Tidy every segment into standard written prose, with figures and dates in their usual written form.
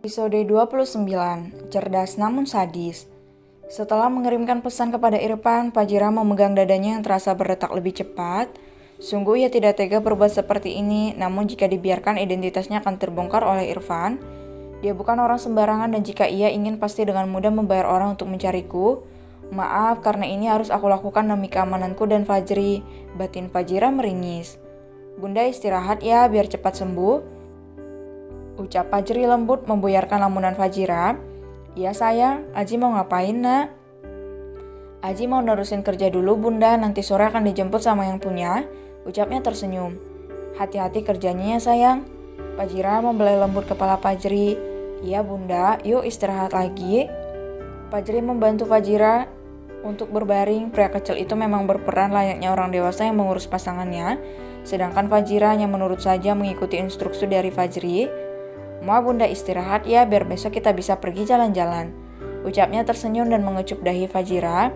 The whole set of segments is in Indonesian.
Episode 29, Cerdas Namun Sadis. Setelah mengirimkan pesan kepada Irfan, Fajira memegang dadanya yang terasa berdetak lebih cepat. Sungguh ia tidak tega berbuat seperti ini, namun jika dibiarkan identitasnya akan terbongkar oleh Irfan. Dia bukan orang sembarangan dan jika ia ingin pasti dengan mudah membayar orang untuk mencariku. Maaf, karena ini harus aku lakukan demi keamananku dan Fajri. Batin Fajira meringis. Bunda istirahat ya, biar cepat sembuh. Ucap Fajri lembut membuyarkan lamunan Fajira. Iya sayang, Aji mau ngapain nak? Aji mau nerusin kerja dulu bunda, nanti sore akan dijemput sama yang punya. Ucapnya tersenyum. Hati-hati kerjanya ya sayang. Fajira membelai lembut kepala Fajri. Iya bunda, yuk istirahat lagi. Fajri membantu Fajira untuk berbaring. Pria kecil itu memang berperan layaknya orang dewasa yang mengurus pasangannya. Sedangkan Fajira hanya menurut saja mengikuti instruksi dari Fajri. Mau bunda istirahat ya biar besok kita bisa pergi jalan-jalan. Ucapnya tersenyum dan mengecup dahi Fajira.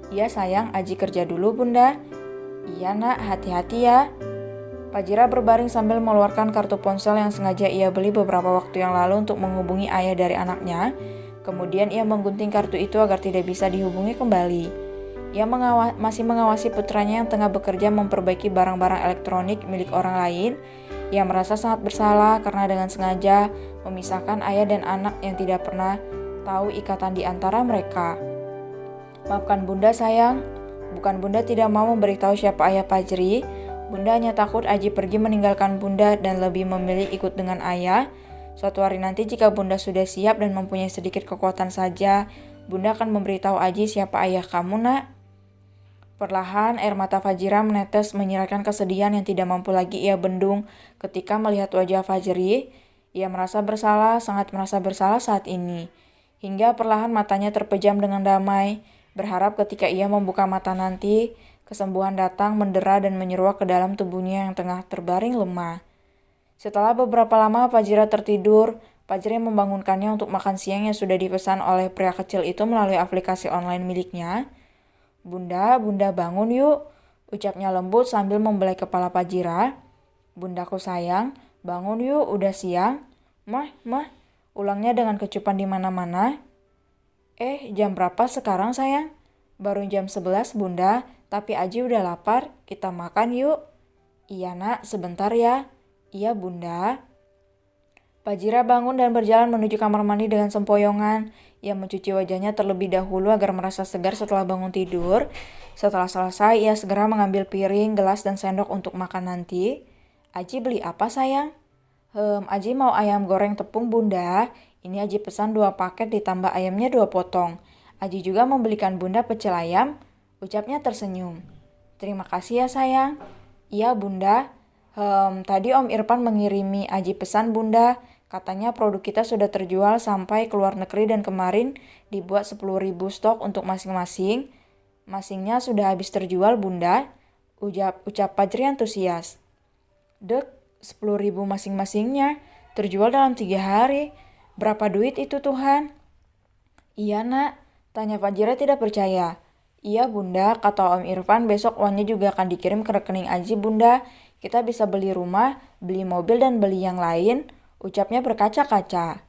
Iya sayang, Aji kerja dulu bunda. Iya nak, hati-hati ya. Fajira berbaring sambil mengeluarkan kartu ponsel yang sengaja ia beli beberapa waktu yang lalu untuk menghubungi ayah dari anaknya. Kemudian ia menggunting kartu itu agar tidak bisa dihubungi kembali. Ia masih mengawasi putranya yang tengah bekerja memperbaiki barang-barang elektronik milik orang lain. Ia merasa sangat bersalah karena dengan sengaja memisahkan ayah dan anak yang tidak pernah tahu ikatan di antara mereka. Maafkan bunda sayang, bukan bunda tidak mau memberitahu siapa ayah Fajri. Bunda hanya takut Aji pergi meninggalkan bunda dan lebih memilih ikut dengan ayah. Suatu hari nanti jika bunda sudah siap dan mempunyai sedikit kekuatan saja, bunda akan memberitahu Aji siapa ayah kamu nak. Perlahan air mata Fajira menetes menyiratkan kesedihan yang tidak mampu lagi ia bendung ketika melihat wajah Fajri. Ia merasa bersalah, sangat merasa bersalah saat ini. Hingga perlahan matanya terpejam dengan damai, berharap ketika ia membuka mata nanti, kesembuhan datang mendera dan menyeruak ke dalam tubuhnya yang tengah terbaring lemah. Setelah beberapa lama Fajira tertidur, Fajri membangunkannya untuk makan siang yang sudah dipesan oleh pria kecil itu melalui aplikasi online miliknya. Bunda bangun yuk, ucapnya lembut sambil membelai kepala Fajira. Bundaku sayang, bangun yuk, udah siang. Mah, ulangnya dengan kecupan di mana-mana. Jam berapa sekarang sayang? Baru jam 11 bunda, tapi Aji udah lapar, kita makan yuk. Iya nak, sebentar ya. Iya bunda. Fajira bangun dan berjalan menuju kamar mandi dengan sempoyongan. Ia mencuci wajahnya terlebih dahulu agar merasa segar setelah bangun tidur. Setelah selesai, ia segera mengambil piring, gelas, dan sendok untuk makan nanti. Aji beli apa sayang? Aji mau ayam goreng tepung bunda. Ini Aji pesan 2 paket ditambah ayamnya 2 potong. Aji juga membelikan bunda pecel ayam. Ucapnya tersenyum. Terima kasih ya sayang. Iya bunda. Tadi Om Irfan mengirimi Aji pesan bunda. Katanya produk kita sudah terjual sampai ke luar negeri dan kemarin dibuat 10.000 stok untuk masing-masing. Masingnya sudah habis terjual bunda. Ucap Fajri antusias. Dek, 10.000 masing-masingnya. Terjual dalam 3 hari. Berapa duit itu Tuhan? Iya nak, tanya Fajira tidak percaya. Iya bunda, kata Om Irfan besok uangnya juga akan dikirim ke rekening Aji bunda. Kita bisa beli rumah, beli mobil dan beli yang lain. Ucapnya berkaca-kaca.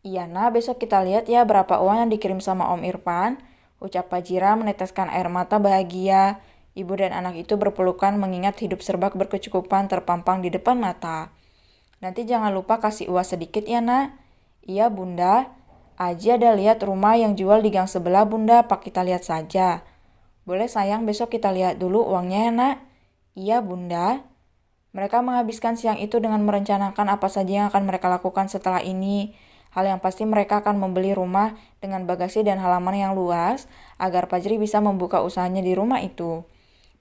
Iya nak, besok kita lihat ya berapa uang yang dikirim sama Om Irfan. Ucap Fajira meneteskan air mata bahagia. Ibu dan anak itu berpelukan mengingat hidup serba berkecukupan terpampang di depan mata. Nanti jangan lupa kasih uang sedikit ya nak. Iya bunda. Aji ada lihat rumah yang jual di gang sebelah bunda, pak kita lihat saja. Boleh sayang besok kita lihat dulu uangnya ya nak. Iya bunda. Mereka menghabiskan siang itu dengan merencanakan apa saja yang akan mereka lakukan setelah ini. Hal yang pasti mereka akan membeli rumah dengan bagasi dan halaman yang luas agar Fajri bisa membuka usahanya di rumah itu.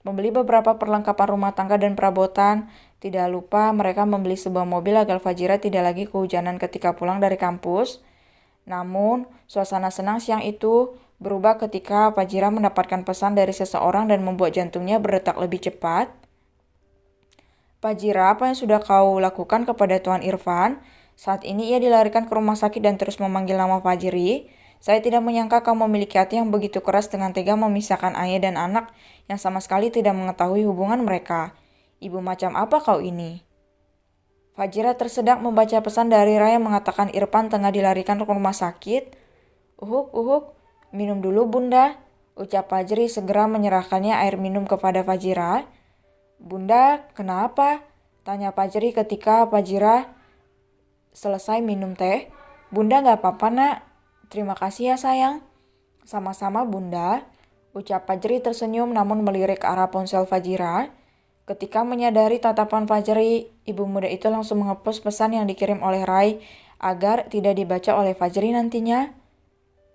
Membeli beberapa perlengkapan rumah tangga dan perabotan. Tidak lupa mereka membeli sebuah mobil agar Fajira tidak lagi kehujanan ketika pulang dari kampus. Namun, suasana senang siang itu berubah ketika Fajira mendapatkan pesan dari seseorang dan membuat jantungnya berdetak lebih cepat. Fajira, apa yang sudah kau lakukan kepada Tuan Irfan? Saat ini ia dilarikan ke rumah sakit dan terus memanggil nama Fajri. Saya tidak menyangka kau memiliki hati yang begitu keras dengan tega memisahkan ayah dan anak yang sama sekali tidak mengetahui hubungan mereka. Ibu macam apa kau ini? Fajira tersedak membaca pesan dari Rai yang mengatakan Irfan tengah dilarikan ke rumah sakit. Uhuk, minum dulu bunda, ucap Fajri segera menyerahkannya air minum kepada Fajira. Bunda, kenapa? Tanya Fajri ketika Fajira selesai minum teh. Bunda gak apa-apa nak, terima kasih ya sayang. Sama-sama bunda, ucap Fajri tersenyum namun melirik ke arah ponsel Fajira. Ketika menyadari tatapan Fajri, ibu muda itu langsung menghapus pesan yang dikirim oleh Rai agar tidak dibaca oleh Fajri nantinya.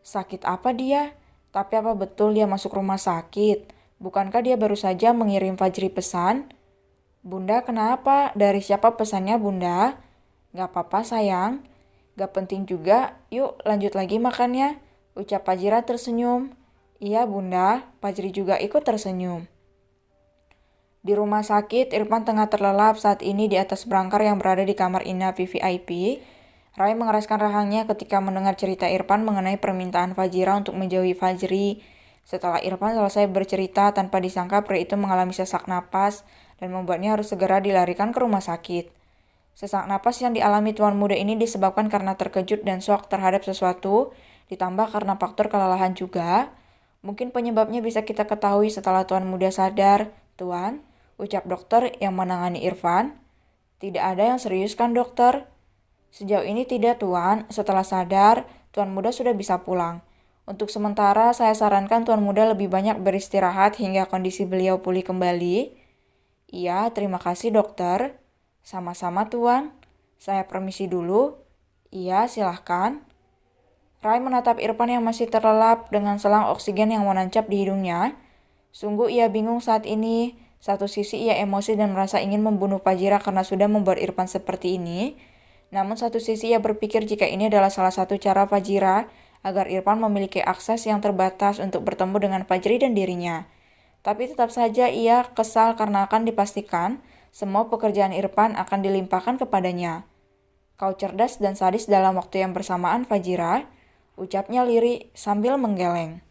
Sakit apa dia? Tapi apa betul dia masuk rumah sakit? Bukankah dia baru saja mengirim Fajri pesan? Bunda kenapa? Dari siapa pesannya bunda? Gak apa-apa sayang. Gak penting juga, yuk lanjut lagi makannya. Ucap Fajira tersenyum. Iya bunda, Fajri juga ikut tersenyum. Di rumah sakit, Irfan tengah terlelap saat ini di atas berangkar yang berada di kamar inap VVIP. Rai mengeraskan rahangnya ketika mendengar cerita Irfan mengenai permintaan Fajira untuk menjauhi Fajri. Setelah Irfan selesai bercerita, tanpa disangka pria itu mengalami sesak napas dan membuatnya harus segera dilarikan ke rumah sakit. Sesak napas yang dialami tuan muda ini disebabkan karena terkejut dan shock terhadap sesuatu, ditambah karena faktor kelelahan juga. Mungkin penyebabnya bisa kita ketahui setelah tuan muda sadar. Tuan, ucap dokter yang menangani Irfan. Tidak ada yang serius kan dokter? Sejauh ini tidak tuan, setelah sadar, tuan muda sudah bisa pulang. Untuk sementara saya sarankan tuan muda lebih banyak beristirahat hingga kondisi beliau pulih kembali. Iya, terima kasih dokter. Sama-sama tuan, saya permisi dulu. Iya, silahkan. Rai menatap Irfan yang masih terlelap dengan selang oksigen yang menancap di hidungnya. Sungguh ia bingung saat ini. Satu sisi ia emosi dan merasa ingin membunuh Fajira karena sudah membuat Irfan seperti ini. Namun satu sisi ia berpikir jika ini adalah salah satu cara Fajira agar Irfan memiliki akses yang terbatas untuk bertemu dengan Fajri dan dirinya. Tapi tetap saja ia kesal karena akan dipastikan semua pekerjaan Irfan akan dilimpahkan kepadanya. Kau cerdas dan sadis dalam waktu yang bersamaan Fajira, ucapnya lirih sambil menggeleng.